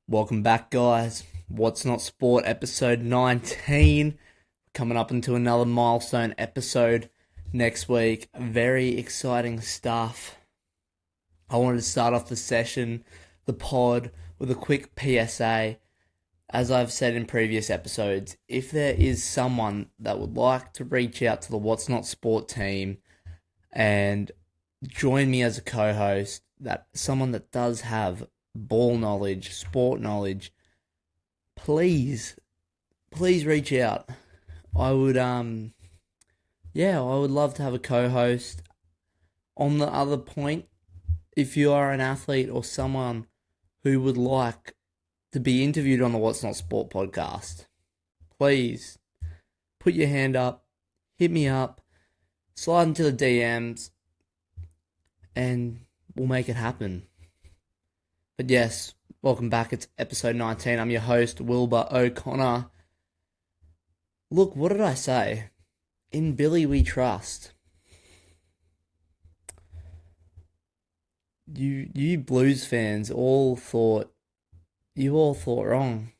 Welcome back, guys. What's Not Sport, episode 19. Coming up into another milestone episode next week. Very exciting stuff. I wanted to start off the pod, with a quick PSA. As I've said in previous episodes, if there is someone that would like to reach out to the What's Not Sport team and join me as a co-host, someone that does have ball knowledge, sport knowledge, please reach out. I would I would love to have a co-host. On the other point, if you are an athlete or someone who would like to be interviewed on the What's Not Sport podcast, please put your hand up, hit me up, slide into the DMs, and we'll make it happen. But yes, welcome back. It's episode 19. I'm your host, Wilbur O'Connor. Look, what did I say? In Billy we trust. You Blues fans all thought wrong.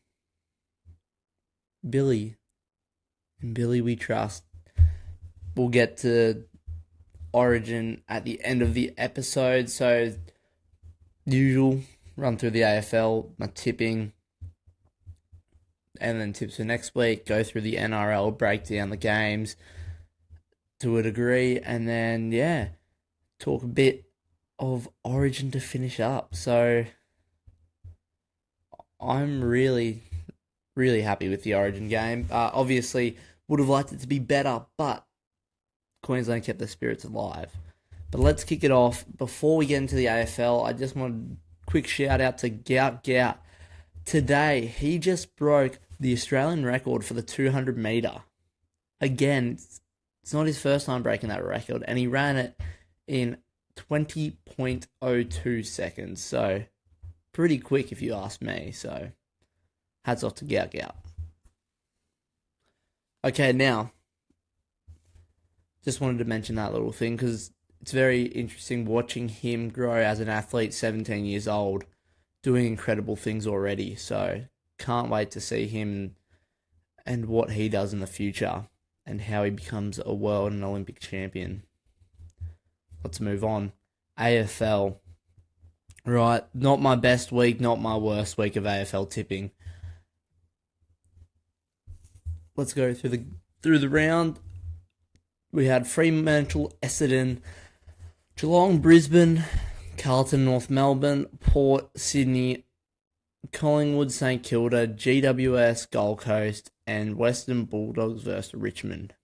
Billy. In Billy we trust. We'll get to Origin at the end of the episode, so usual, run through the AFL, my tipping, and then tips for next week, go through the NRL, break down the games to a degree, and then, talk a bit of Origin to finish up. So I'm really, really happy with the Origin game. Obviously, would have liked it to be better, but Queensland kept their spirits alive. But let's kick it off. Before we get into the AFL, I just want a quick shout out to Gout Gout. Today, he just broke the Australian record for the 200 metre. Again, it's not his first time breaking that record, and he ran it in 20.02 seconds. So, pretty quick if you ask me. So, hats off to Gout Gout. Okay, now, just wanted to mention that little thing because it's very interesting watching him grow as an athlete, 17 years old, doing incredible things already. So can't wait to see him and what he does in the future and how he becomes a world and Olympic champion. Let's move on. AFL. Right, not my best week, not my worst week of AFL tipping. Let's go through the round. We had Fremantle, Essendon, Geelong, Brisbane, Carlton, North Melbourne, Port, Sydney, Collingwood, St Kilda, GWS, Gold Coast, and Western Bulldogs versus Richmond.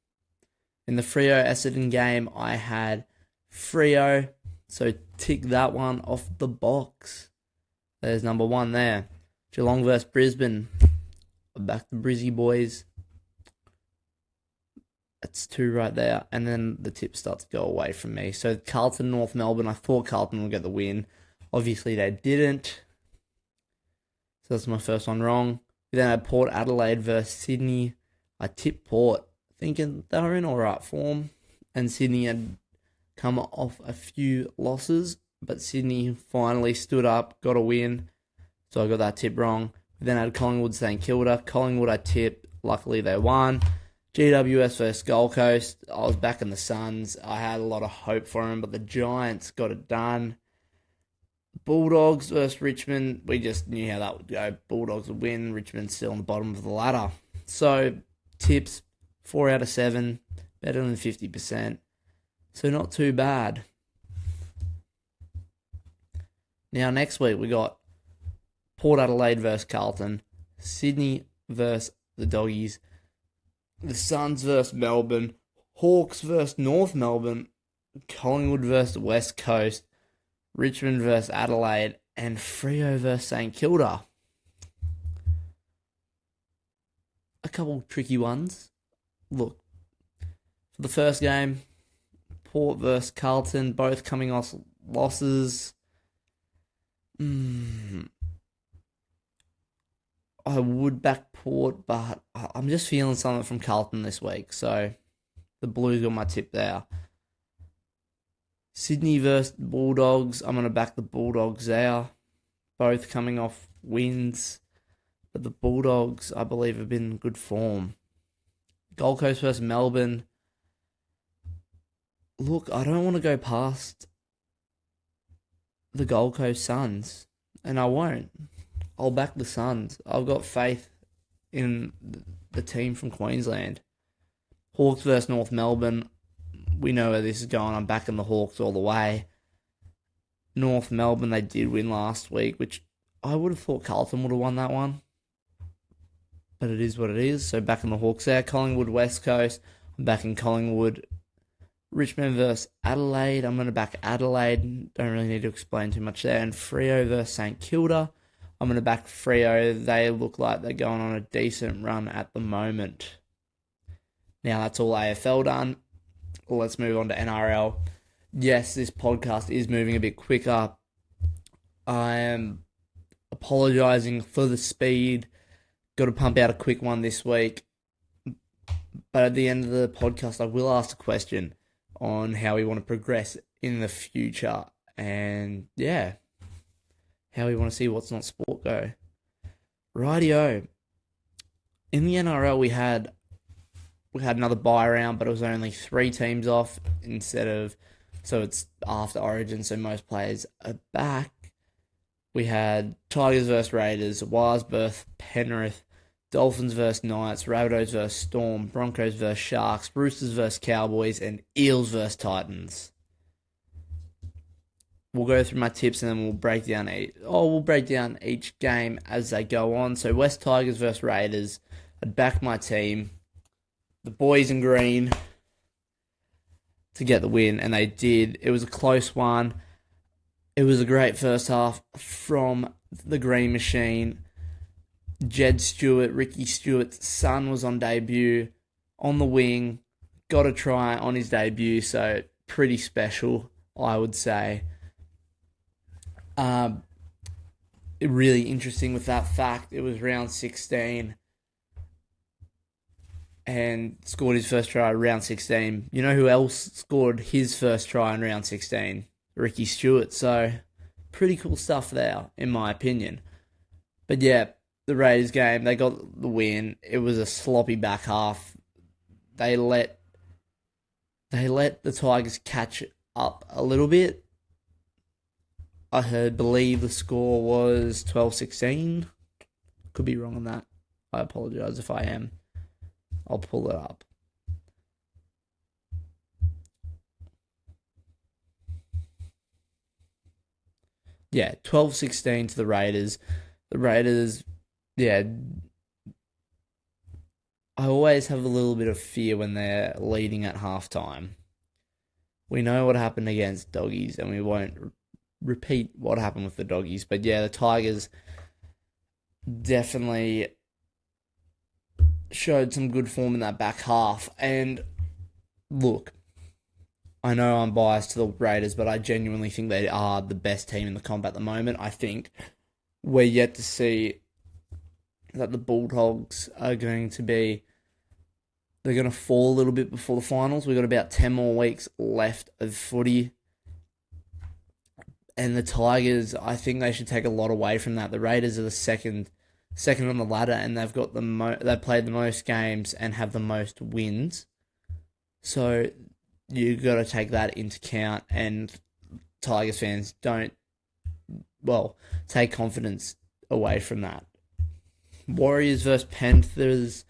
In the Freo Essendon game, I had Freo, so tick that one off the box. There's number one there. Geelong versus Brisbane. Back to Brizzy boys. That's two right there. And then the tips start to go away from me. So Carlton, North Melbourne. I thought Carlton would get the win. Obviously they didn't. So that's my first one wrong. We then had Port Adelaide versus Sydney. I tipped Port, thinking they were in alright form. And Sydney had come off a few losses. But Sydney finally stood up, got a win. So I got that tip wrong. We then had Collingwood, St Kilda. Collingwood I tipped. Luckily they won. GWS versus Gold Coast. I was back in the Suns. I had a lot of hope for them, but the Giants got it done. Bulldogs versus Richmond. We just knew how that would go. Bulldogs would win. Richmond's still on the bottom of the ladder. So, tips, 4 out of 7. Better than 50%. So, not too bad. Now, next week, we got Port Adelaide versus Carlton. Sydney versus the Doggies. The Suns versus Melbourne, Hawks versus North Melbourne, Collingwood versus West Coast, Richmond versus Adelaide, and Freo versus St Kilda. A couple tricky ones. Look, for the first game, Port versus Carlton, both coming off losses. I would back Port, but I'm just feeling something from Carlton this week. So the Blues got my tip there. Sydney versus Bulldogs. I'm going to back the Bulldogs there. Both coming off wins. But the Bulldogs, I believe, have been in good form. Gold Coast versus Melbourne. Look, I don't want to go past the Gold Coast Suns, and I won't. I'll back the Suns. I've got faith in the team from Queensland. Hawks versus North Melbourne. We know where this is going. I'm backing the Hawks all the way. North Melbourne, they did win last week, which I would have thought Carlton would have won that one. But it is what it is. So backing the Hawks there. Collingwood West Coast. I'm backing Collingwood. Richmond versus Adelaide. I'm going to back Adelaide. Don't really need to explain too much there. And Freo versus St Kilda. I'm going to back Freo. They look like they're going on a decent run at the moment. Now that's all AFL done. Let's move on to NRL. Yes, this podcast is moving a bit quicker. I am apologising for the speed. Got to pump out a quick one this week. But at the end of the podcast, I will ask a question on how we want to progress in the future. And yeah, how we want to see What's Not Sport go. Rightio. In the NRL, we had another bye round, but it was only 3 teams off so it's after Origin, so most players are back. We had Tigers versus Raiders, Wars versus Penrith, Dolphins versus Knights, Rabbitohs versus Storm, Broncos versus Sharks, Roosters versus Cowboys, and Eels versus Titans. We'll go through my tips and then we'll break down each game as they go on. So West Tigers versus Raiders. I'd back my team, the boys in green, to get the win, and they did. It was a close one. It was a great first half from the Green Machine. Jed Stewart, Ricky Stewart's son, was on debut on the wing. Got a try on his debut, so pretty special, I would say. Really interesting with that fact. It was round 16 and scored his first try round 16. You know who else scored his first try in round 16? Ricky Stewart. So, pretty cool stuff there, in my opinion. But yeah, the Raiders game, they got the win. It was a sloppy back half. They let the Tigers catch up a little bit. I believe the score was 12-16. Could be wrong on that. I apologise if I am. I'll pull it up. Yeah, 12-16 to the Raiders. The Raiders, yeah, I always have a little bit of fear when they're leading at halftime. We know what happened against Doggies, and we won't repeat what happened with the Doggies. But yeah, the Tigers definitely showed some good form in that back half. And look, I know I'm biased to the Raiders, but I genuinely think they are the best team in the comp at the moment. I think we're yet to see that the Bulldogs are going to fall a little bit before the finals. We've got about 10 more weeks left of footy. And the Tigers, I think they should take a lot away from that. The Raiders are the second on the ladder, and they've got they played the most games and have the most wins. So you got to take that into account, and Tigers fans take confidence away from that. Warriors versus Panthers.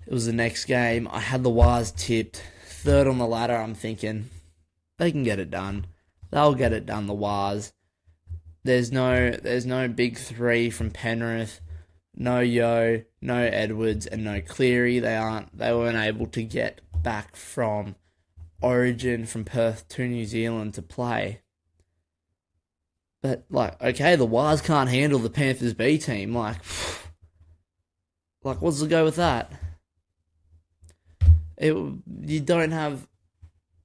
It was the next game. I had the Wars tipped. Third on the ladder, I'm thinking they can get it done. They'll get it done, the Wars. There's no big three from Penrith. No Yo, no Edwards, and no Cleary. They weren't able to get back from Origin from Perth to New Zealand to play. But okay, the Wars can't handle the Panthers B team. What's the go with that? You don't have.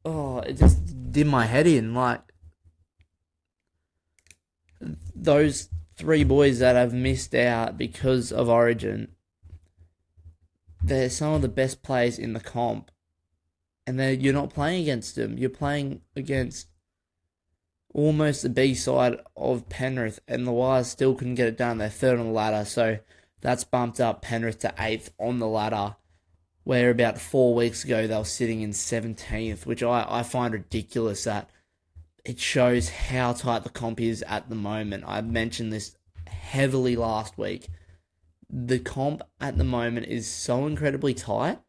Oh, it just did my head in. Those 3 boys that have missed out because of Origin, they're some of the best players in the comp. And you're not playing against them. You're playing against almost the B side of Penrith, and the Wires still couldn't get it done. They're third on the ladder, so that's bumped up Penrith to 8th on the ladder, where about 4 weeks ago they were sitting in 17th, which I find ridiculous. That it shows how tight the comp is at the moment. I mentioned this heavily last week. The comp at the moment is so incredibly tight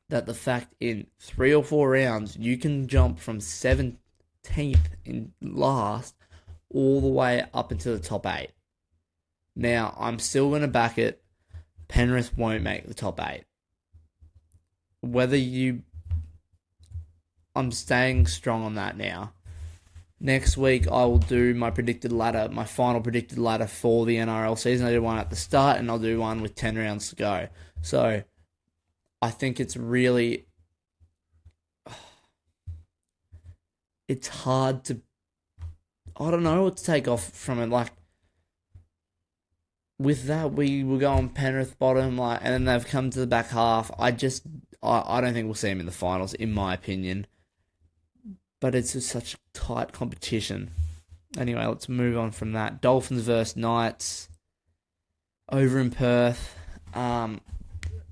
that the fact in 3 or 4 rounds you can jump from 17th in last all the way up into the top 8. Now, I'm still going to back it. Penrith won't make the top 8. I'm staying strong on that now. Next week, I will do my final predicted ladder for the NRL season. I did one at the start, and I'll do one with 10 rounds to go. So, I think it's really... It's hard to... I don't know what to take off from it. Like, with that, we were going Penrith bottom, and then they've come to the back half. I don't think we'll see them in the finals, in my opinion. But it's just such tight competition. Anyway, let's move on from that. Dolphins versus Knights over in Perth.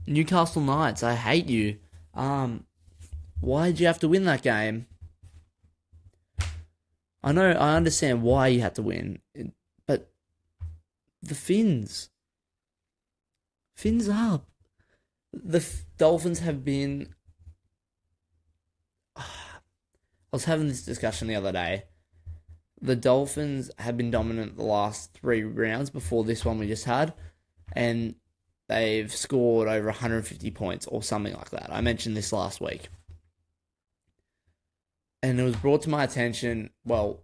Newcastle Knights, I hate you. Why did you have to win that game? I understand why you had to win, but the Fins up. The Dolphins have been... I was having this discussion the other day. The Dolphins have been dominant the last 3 rounds before this one we just had, and they've scored over 150 points or something like that. I mentioned this last week. And it was brought to my attention, well,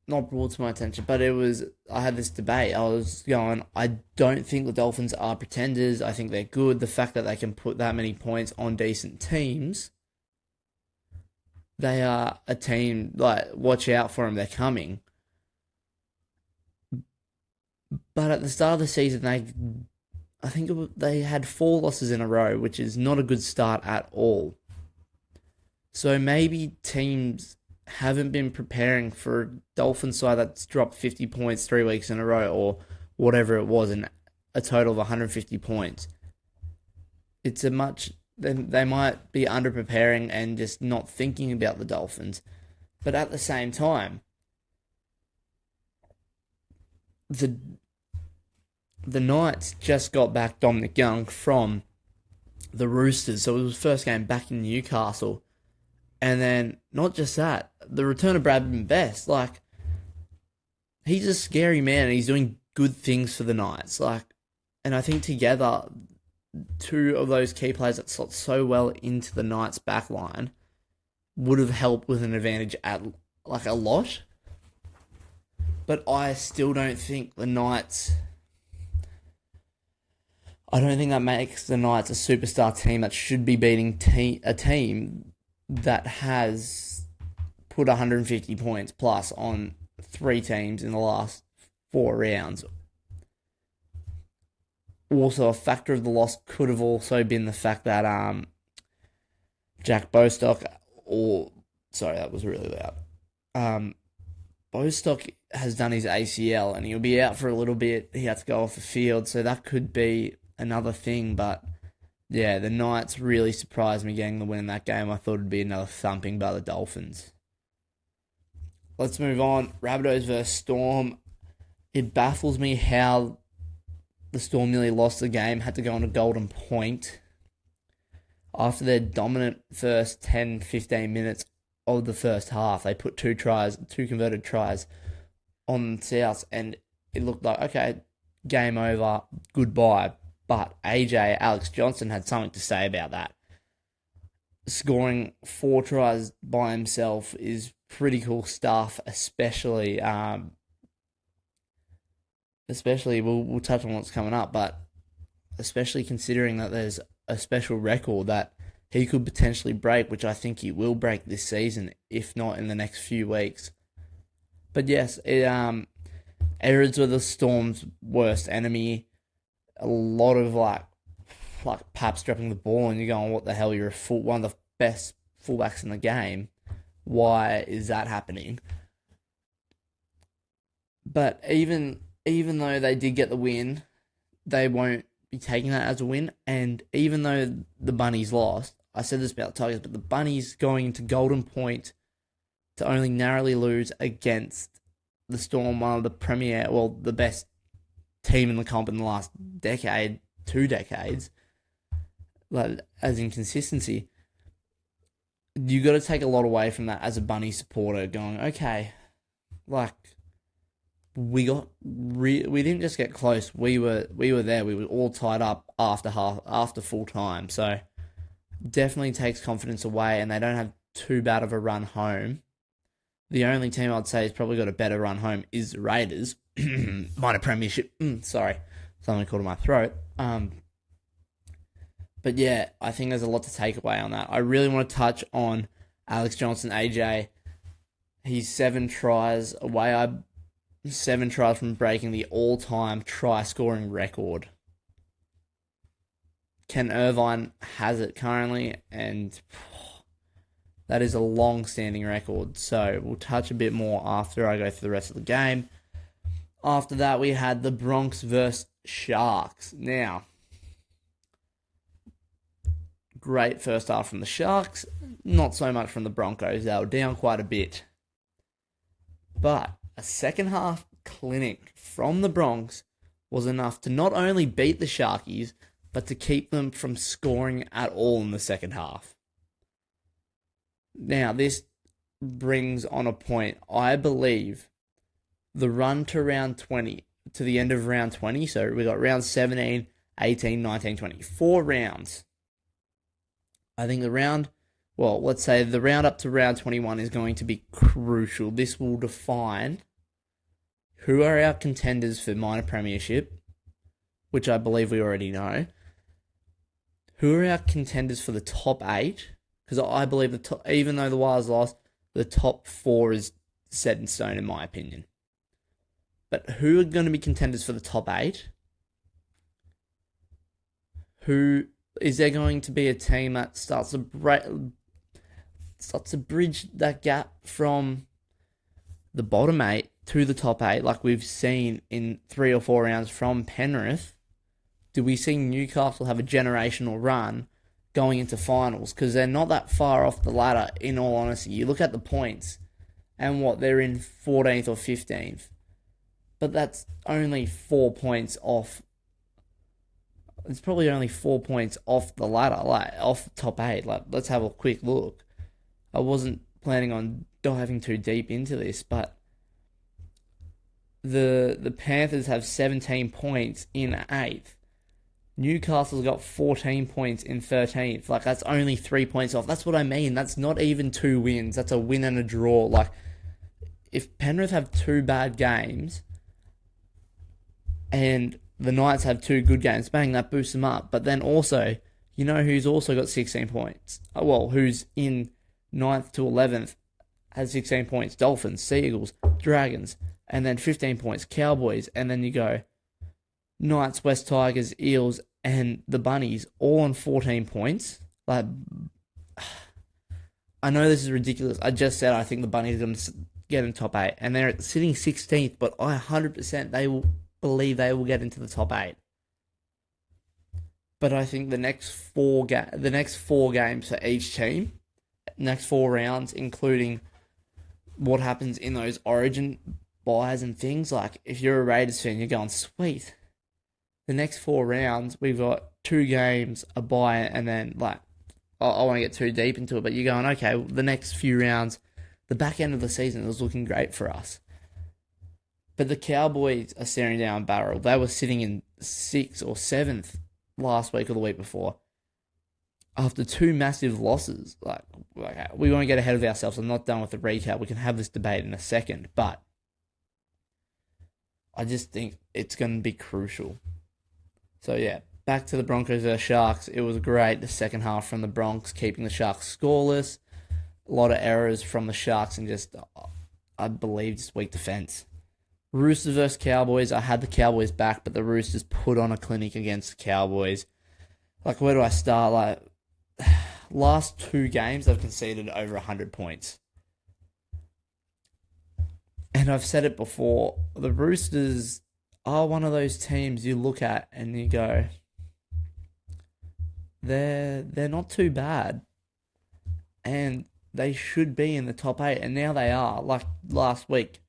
not brought to my attention, but I had this debate. I was going, I don't think the Dolphins are pretenders. I think they're good. The fact that they can put that many points on decent teams, they are a team, watch out for them, they're coming. But at the start of the season, they had 4 losses in a row, which is not a good start at all. So maybe teams haven't been preparing for a Dolphins side that's dropped 50 points 3 weeks in a row, or whatever it was, in a total of 150 points. They might be under-preparing and just not thinking about the Dolphins. But at the same time, the Knights just got back Dominic Young from the Roosters, so it was his first game back in Newcastle. And then, not just that, the return of Bradman Best. He's a scary man, and he's doing good things for the Knights. And I think together, 2 of those key players that slot so well into the Knights' backline would have helped with an advantage at, a lot. But I still don't think the Knights... I don't think that makes the Knights a superstar team that should be beating a team that has put 150 points plus on 3 teams in the last 4 rounds. Also, a factor of the loss could have also been the fact that Jack Bostock, that was really loud. Bostock has done his ACL and he'll be out for a little bit. He had to go off the field, so that could be another thing. But yeah, the Knights really surprised me getting the win in that game. I thought it'd be another thumping by the Dolphins. Let's move on. Rabbitohs versus Storm. It baffles me how the Storm nearly lost the game, had to go on a golden point after their dominant first 10-15 minutes of the first half. They put 2 converted tries on the Souths, and it looked like, okay, game over, goodbye. But Alex Johnson had something to say about that. Scoring 4 tries by himself is pretty cool stuff, especially we'll touch on what's coming up, but especially considering that there's a special record that he could potentially break, which I think he will break this season, if not in the next few weeks. But yes, errors were the Storm's worst enemy. A lot of like Paps dropping the ball, and you're going, what the hell, you're one of the best fullbacks in the game. Why is that happening? But even though they did get the win, they won't be taking that as a win. And even though the Bunnies lost, I said this about Tigers, but the Bunnies going into Golden Point to only narrowly lose against the Storm, one of the best team in the comp in the last decade, 2 decades, like as in consistency. You got to take a lot away from that as a Bunny supporter, going, okay, like we didn't just get close. We were there. We were all tied up after full time. So definitely takes confidence away, and they don't have too bad of a run home. The only team I'd say has probably got a better run home is the Raiders. Minor premiership. Sorry, something caught in my throat. But yeah, I think there's a lot to take away on that. I really want to touch on Alex Johnson, AJ. He's 7 tries away. 7 tries from breaking the all-time try-scoring record. Ken Irvine has it currently, and that is a long-standing record. So we'll touch a bit more after I go through the rest of the game. After that, we had the Bronx versus Sharks. Now, great first half from the Sharks, not so much from the Broncos. They were down quite a bit. But a second half clinic from the Bronx was enough to not only beat the Sharkies, but to keep them from scoring at all in the second half. Now, this brings on a point. I believe the run to round 20, to the end of round 20, so we got round 17, 18, 19, 20, 4 rounds. I think let's say the round up to round 21 is going to be crucial. This will define who are our contenders for minor premiership, which I believe we already know. Who are our contenders for the top 8? Because I believe even though the Wild's lost, the top 4 is set in stone in my opinion. But who are going to be contenders for the top 8? Who is there going to be a team that starts to bridge that gap from the bottom 8 to the top 8, like we've seen in 3 or 4 rounds from Penrith? Do we see Newcastle have a generational run going into finals? Because they're not that far off the ladder, in all honesty. You look at the points, and they're in 14th or 15th. But that's only 4 points off. It's probably only 4 points off the ladder, like off the top 8. Like, let's have a quick look. I wasn't planning on diving too deep into this, but the Panthers have 17 points in 8th. Newcastle's got 14 points in 13th. Like, that's only 3 points off. That's what I mean. That's not even 2 wins. That's a win and a draw. Like, if Penrith have 2 bad games and the Knights have 2 good games, bang, that boosts them up. But then also, you know who's also got 16 points? Well, who's in 9th to 11th has 16 points? Dolphins, Seagulls, Dragons, and then 15 points, Cowboys, and then you go Knights, West Tigers, Eels, and the Bunnies, all on 14 points. Like, I know this is ridiculous. I just said I think the Bunnies are going to get in top 8, and they're sitting 16th, but I 100% believe they will get into the top 8. But I think the next 4 games for each team, next 4 rounds, including what happens in those Origin buys and things, like if you're a Raiders fan, you're going, sweet. The next 4 rounds, we've got 2 games, a bye, and then, like, I want to get too deep into it, but you're going, okay, the next few rounds, the back end of the season is looking great for us. But the Cowboys are staring down a barrel. They were sitting in 6th or 7th last week or the week before. After 2 massive losses, like we won't get ahead of ourselves. I'm not done with the recap. We can have this debate in a second, but I just think it's going to be crucial. So yeah, back to the Broncos versus Sharks. It was great, the second half from the Bronx, keeping the Sharks scoreless. A lot of errors from the Sharks and just, I believe, just weak defense. Roosters versus Cowboys. I had the Cowboys back, but the Roosters put on a clinic against the Cowboys. Like, where do I start? Like, last 2 games, they've conceded over 100 points. And I've said it before, the Roosters are one of those teams you look at and you go, they're not too bad, and they should be in the top eight, and now they are. Like last week,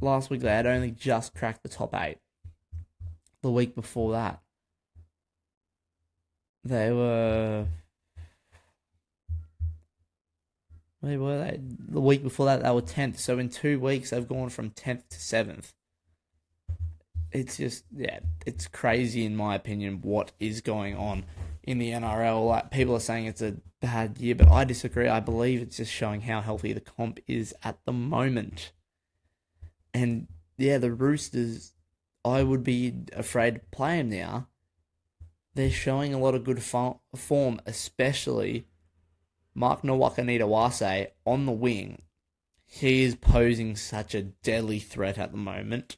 they had only just cracked the top eight. The week before that, they were. Where were they? The week before that, they were 10th. So in 2 weeks, they've gone from 10th to 7th. It's just, yeah, it's crazy in my opinion what is going on in the NRL. Like, people are saying it's a bad year, but I disagree. I believe it's just showing how healthy the comp is at the moment. And yeah, the Roosters, I would be afraid to play them now. They're showing a lot of good form, especially Mark Nawaqanitawase on the wing. He is posing such a deadly threat at the moment.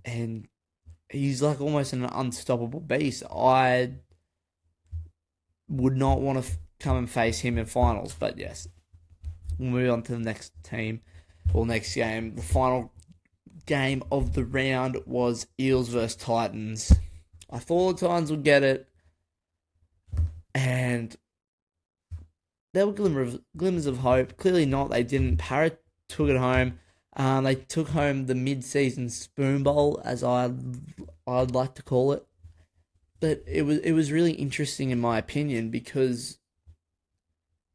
And he's like almost an unstoppable beast. I would not want to come and face him in finals, but yes. We'll move on to the next team, or next game. The final game of the round was Eels versus Titans. I thought the Titans would get it, and there were glimmers of hope. Clearly not. They didn't. Parrot took it home. They took home the mid-season spoon bowl, as I'd like to call it. But it was really interesting in my opinion, because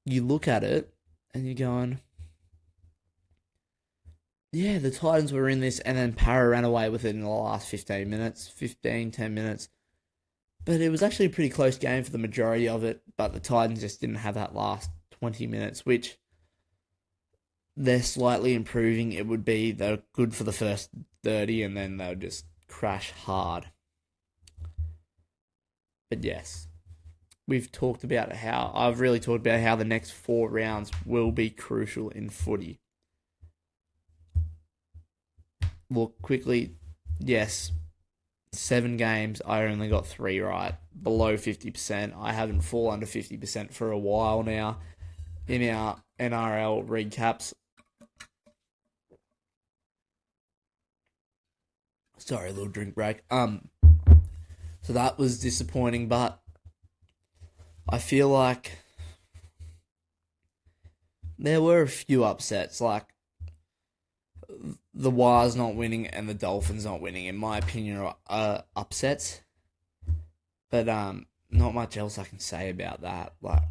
you look at it and you're going, yeah, the Titans were in this, and then Para ran away with it in the last 10 minutes. But it was actually a pretty close game for the majority of it, but the Titans just didn't have that last 20 minutes, which they're slightly improving. It would be they're good for the first 30, and then they'll just crash hard. But yes, I've really talked about how the next 4 rounds will be crucial in footy. Look quickly, yes, 7 games, I only got 3 right, below 50%. I haven't fallen under 50% for a while now in our NRL recaps. Sorry, a little drink break. So that was disappointing, but I feel like there were a few upsets, like the Wars not winning and the Dolphins not winning, in my opinion, are upsets. But not much else I can say about that. Like,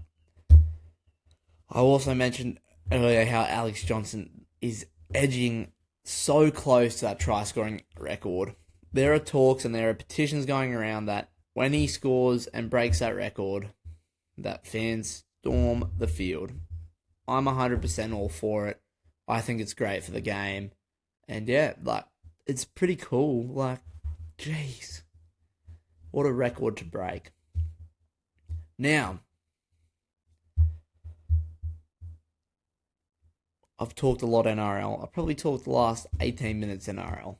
I also mentioned earlier how Alex Johnson is edging so close to that try-scoring record. There are talks and there are petitions going around that when he scores and breaks that record, that fans storm the field. I'm 100% all for it. I think it's great for the game. And yeah, like, it's pretty cool. Like, jeez. What a record to break. Now, I've talked a lot NRL. I've probably talked the last 18 minutes NRL.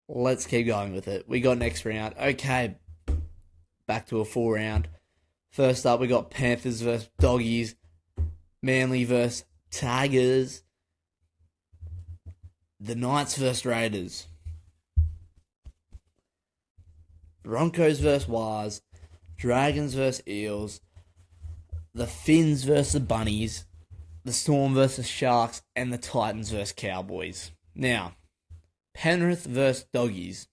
Let's keep going with it. We got next round. Okay, back to a 4 round. First up, we got Panthers versus Doggies. Manly versus Tigers. The Knights versus Raiders. Broncos versus Wars. Dragons versus Eels. The Finns versus the Bunnies. The Storm versus Sharks. And the Titans versus Cowboys. Now, Penrith versus Doggies.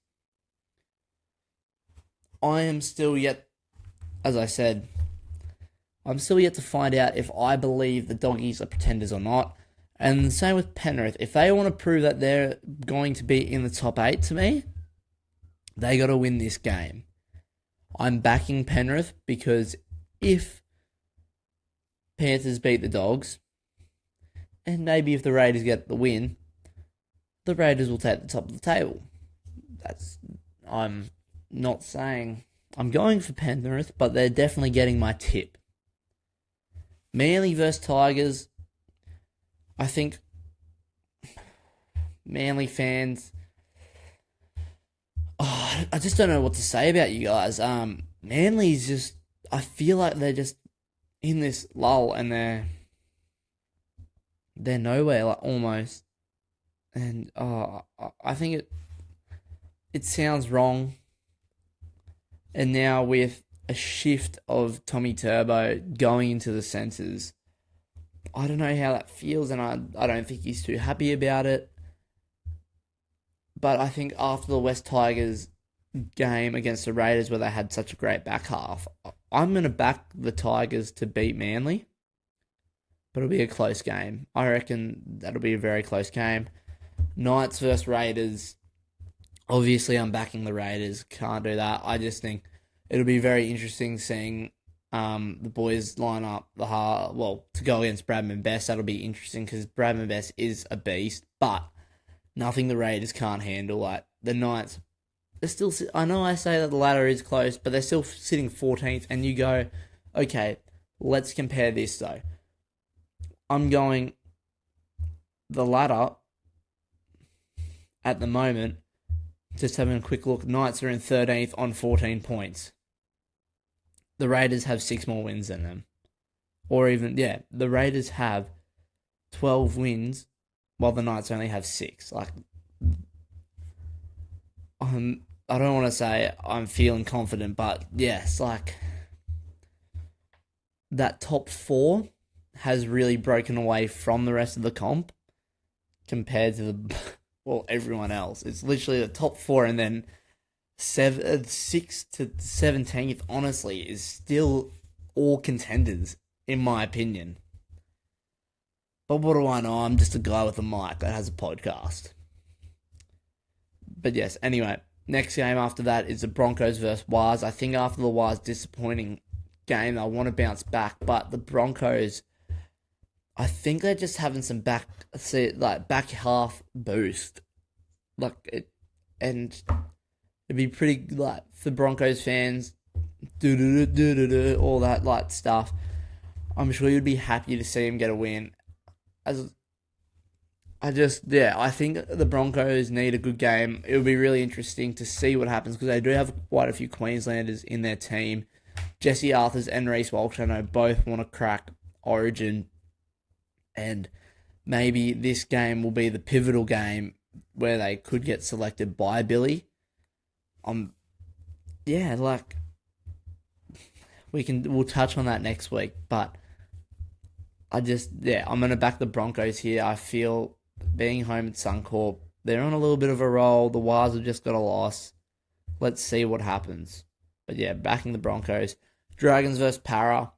I am still yet, as I said, I'm still yet to find out if I believe the Doggies are pretenders or not. And the same with Penrith. If they want to prove that they're going to be in the top 8 to me, they got to win this game. I'm backing Penrith because if Panthers beat the Dogs, and maybe if the Raiders get the win, the Raiders will take the top of the table. I'm not saying I'm going for Penrith, but they're definitely getting my tip. Manly versus Tigers. I think Manly fans, I just don't know what to say about you guys. Manly's just, I feel like they're just in this lull and they're they're nowhere, like almost. And I think it sounds wrong. And now with a shift of Tommy Turbo going into the centres, I don't know how that feels, and I don't think he's too happy about it. But I think after the West Tigers game against the Raiders, where they had such a great back half, I'm going to back the Tigers to beat Manly. But it'll be a close game. I reckon that'll be a very close game. Knights versus Raiders. Obviously, I'm backing the Raiders. Can't do that. I just think it'll be very interesting seeing the boys line up to go against Bradman Best. That'll be interesting because Bradman Best is a beast, but nothing the Raiders can't handle. Like the Knights, they're still. I know I say that the ladder is close, but they're still sitting 14th. And you go, okay, let's compare this though. I'm going the ladder at the moment. Just having a quick look. Knights are in 13th on 14 points. The Raiders have 6 more wins than them. Or even, the Raiders have 12 wins while the Knights only have 6. Like, I don't want to say I'm feeling confident, but yes, like, that top 4 has really broken away from the rest of the comp compared to everyone else. It's literally the top 4 and then 6 to 17th, honestly, is still all contenders, in my opinion. But what do I know? I'm just a guy with a mic that has a podcast. But yes, anyway, next game after that is the Broncos versus Waz. I think after the Waz disappointing game, I want to bounce back, but the Broncos, I think they're just having some back half boost. And it'd be pretty, for Broncos fans, all that, stuff. I'm sure you'd be happy to see him get a win. I think the Broncos need a good game. It would be really interesting to see what happens because they do have quite a few Queenslanders in their team. Jesse Arthurs and Reece Walsh, I know, both want to crack Origin. And maybe this game will be the pivotal game where they could get selected by Billy. We'll touch on that next week, but I'm going to back the Broncos here. I feel being home at Suncorp, they're on a little bit of a roll. The Waz have just got a loss. Let's see what happens. But yeah, backing the Broncos. Dragons versus Para.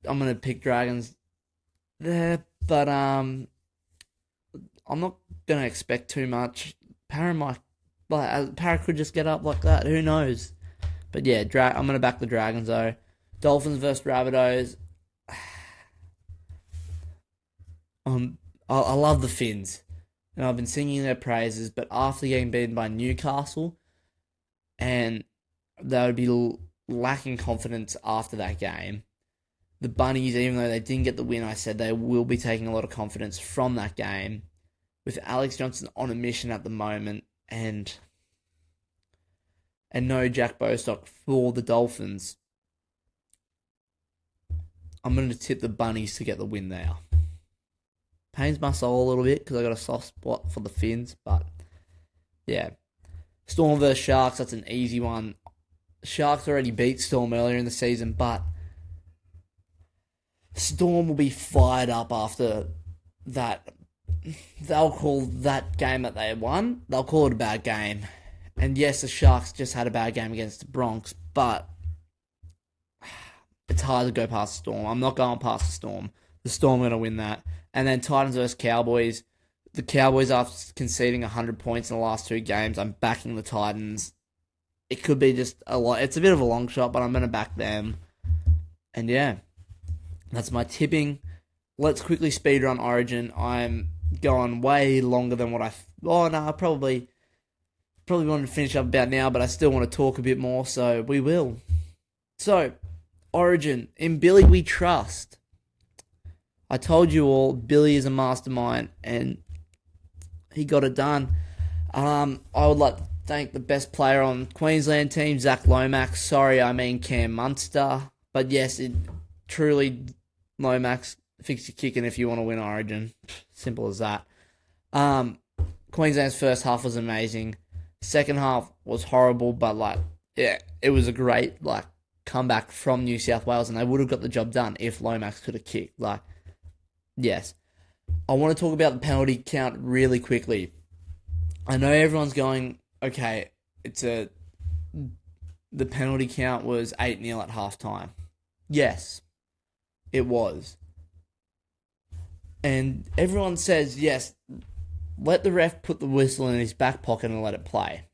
I'm going to pick Dragons there, but I'm not going to expect too much. Para could just get up like that. Who knows? But yeah, I'm going to back the Dragons though. Dolphins versus Rabbitohs. I love the Finns, and I've been singing their praises. But after getting beaten by Newcastle, and they would be lacking confidence after that game. The Bunnies, even though they didn't get the win, I said they will be taking a lot of confidence from that game. With Alex Johnson on a mission at the moment, and no Jack Bostock for the Dolphins, I'm going to tip the Bunnies to get the win there. Pains my soul a little bit because I got a soft spot for the Finns, but yeah. Storm versus Sharks, that's an easy one. Sharks already beat Storm earlier in the season, but Storm will be fired up after that. They'll call that game that they won, they'll call it a bad game. And yes, the Sharks just had a bad game against the Bronx, but it's hard to go past the Storm. I'm not going past the Storm. The Storm are going to win that. And then Titans versus Cowboys. The Cowboys, after conceding 100 points in the last 2 games, I'm backing the Titans. It could be just a lot. It's a bit of a long shot, but I'm going to back them. And yeah, that's my tipping. Let's quickly speedrun Origin. I'm going way longer than what I probably wanted to finish up about now, but I still want to talk a bit more, so we will. So, Origin. In Billy we trust. I told you all, Billy is a mastermind, and he got it done. I would like to thank the best player on Queensland team, Zach Lomax. Sorry, I mean Cam Munster. But yes, Lomax fix your kicking if you want to win Origin. Simple as that. Queensland's first half was amazing. Second half was horrible, but it was a great comeback from New South Wales, and they would have got the job done if Lomax could have kicked. Yes. I want to talk about the penalty count really quickly. I know everyone's going, okay, the penalty count was 8-0 at halftime. Yes, it was. And everyone says, yes, let the ref put the whistle in his back pocket and let it play.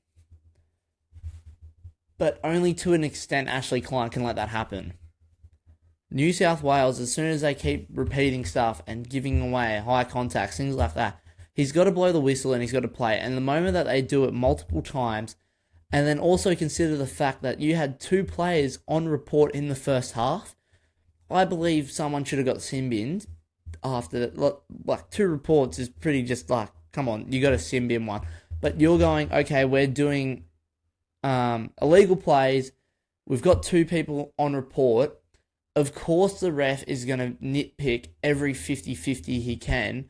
But only to an extent Ashley Klein can let that happen. New South Wales, as soon as they keep repeating stuff and giving away high contacts, things like that, he's got to blow the whistle and he's got to play. And the moment that they do it multiple times, and then also consider the fact that you had 2 players on report in the first half, I believe someone should have got sin binned after that. 2 reports is pretty just come on, you got to sin bin one. But you're going, okay, we're doing illegal plays. We've got 2 people on report. Of course the ref is going to nitpick every 50-50 he can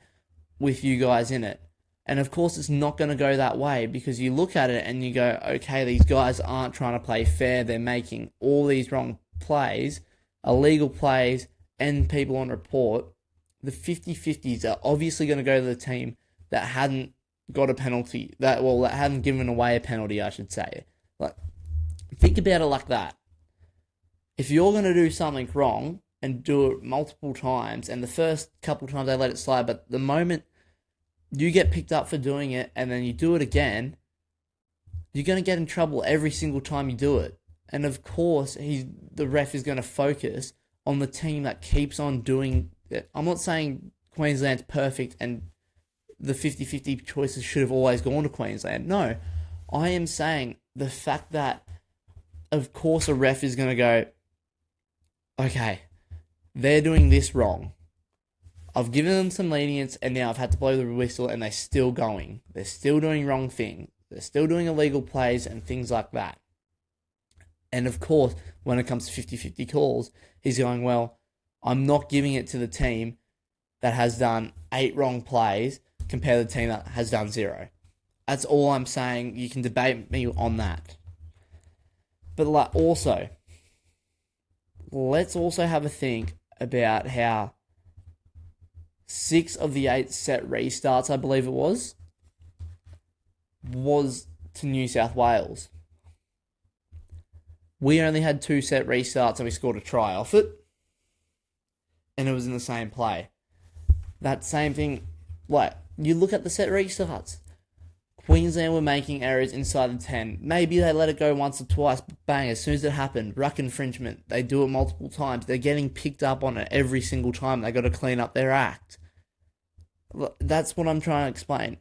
with you guys in it. And of course it's not going to go that way, because you look at it and you go, okay, these guys aren't trying to play fair. They're making all these wrong plays, illegal plays, and people on report. The 50-50s are obviously going to go to the team that hadn't got a penalty, that hadn't given away a penalty, I should say. Think about it like that. If you're going to do something wrong and do it multiple times, and the first couple times they let it slide, but the moment you get picked up for doing it and then you do it again, you're going to get in trouble every single time you do it. And of course, the ref is going to focus on the team that keeps on doing it. I'm not saying Queensland's perfect and the 50-50 choices should have always gone to Queensland. No, I am saying the fact that, of course, a ref is going to go, okay, they're doing this wrong. I've given them some lenience, and now I've had to blow the whistle, and they're still going. They're still doing wrong things. They're still doing illegal plays and things like that. And of course, when it comes to 50-50 calls, he's going, well, I'm not giving it to the team that has done 8 wrong plays compared to the team that has done 0. That's all I'm saying. You can debate me on that. But also, let's also have a think about how 6 of the 8 set restarts, I believe it was to New South Wales. We only had 2 set restarts and we scored a try off it. And it was in the same play. That same thing, you look at the set restarts. Queensland were making errors inside the 10. Maybe they let it go once or twice, but bang, as soon as it happened, ruck infringement. They do it multiple times. They're getting picked up on it every single time. They got to clean up their act. That's what I'm trying to explain.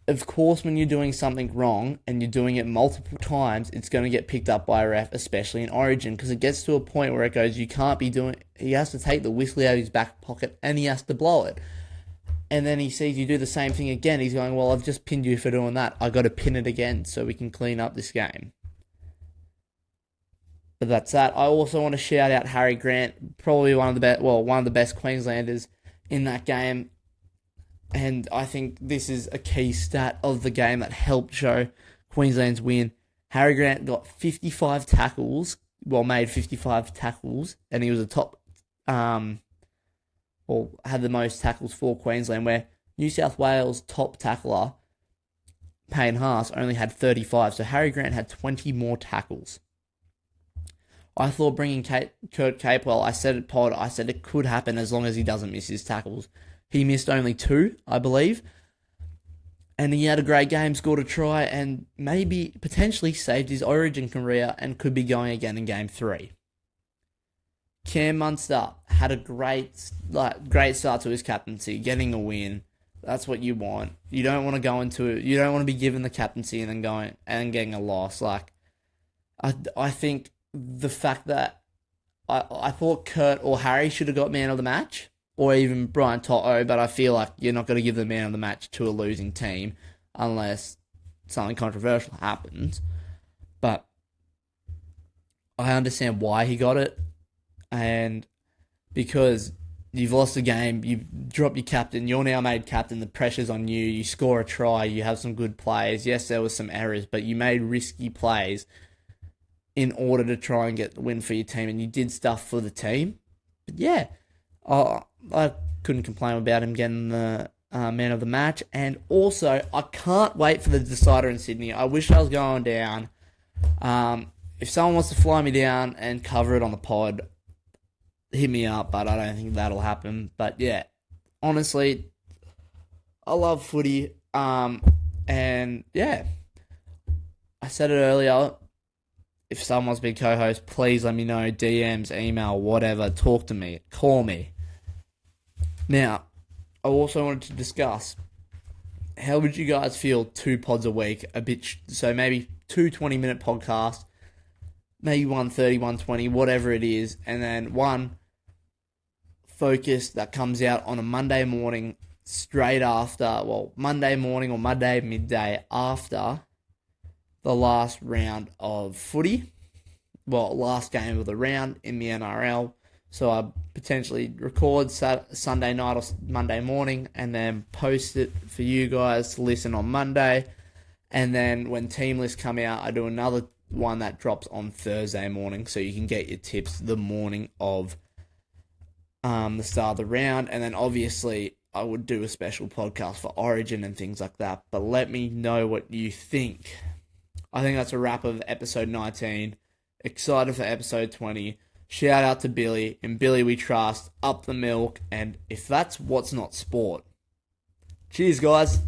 Of course, when you're doing something wrong and you're doing it multiple times, it's going to get picked up by a ref, especially in Origin, because it gets to a point where it goes, you can't be doing. He has to take the whistle out of his back pocket and he has to blow it. And then he sees you do the same thing again. He's going, well, I've just pinned you for doing that. I got to pin it again so we can clean up this game. But that's that. I also want to shout out Harry Grant, probably one of the best Queenslanders in that game. And I think this is a key stat of the game that helped show Queensland's win. Harry Grant got 55 tackles, made 55 tackles, and he was a top, had the most tackles for Queensland, where New South Wales' top tackler, Payne Haas, only had 35. So Harry Grant had 20 more tackles. I thought bringing Kurt Capewell, I said it could happen as long as he doesn't miss his tackles. He missed only 2, I believe. And he had a great game, scored a try, and maybe potentially saved his Origin career and could be going again in Game 3. Cam Munster had a great start to his captaincy, getting a win. That's what you want. You don't want to go into it. You don't want to be given the captaincy and then going and getting a loss. I think the fact that I thought Kurt or Harry should have got man of the match, or even Brian Toto, but I feel like you're not going to give the man of the match to a losing team unless something controversial happens. But I understand why he got it, and because you've lost a game, you've dropped your captain, you're now made captain, the pressure's on you, you score a try, you have some good plays. Yes, there was some errors, but you made risky plays in order to try and get the win for your team, and you did stuff for the team. But yeah, I couldn't complain about him getting the man of the match. And also, I can't wait for the decider in Sydney. I wish I was going down. If someone wants to fly me down and cover it on the pod, hit me up, but I don't think that'll happen. But yeah, honestly, I love footy. And yeah, I said it earlier. If someone wants to be co-host, please let me know. DMs, email, whatever. Talk to me. Call me. Now, I also wanted to discuss, how would you guys feel 2 pods a week? So maybe 2 20-minute podcasts, maybe 130, 120, whatever it is, and then one focus that comes out on a Monday morning straight after, Monday morning or Monday midday after the last round of footy. Last game of the round in the NRL. So I potentially record Sunday night or Monday morning and then post it for you guys to listen on Monday. And then when team lists come out, I do another one that drops on Thursday morning, so you can get your tips the morning of the start of the round. And then obviously I would do a special podcast for Origin and things like that. But let me know what you think. I think that's a wrap of episode 19. Excited for episode 20. Shout out to Billy. In Billy we trust. Up the milk. And if that's what's not sport. Cheers, guys.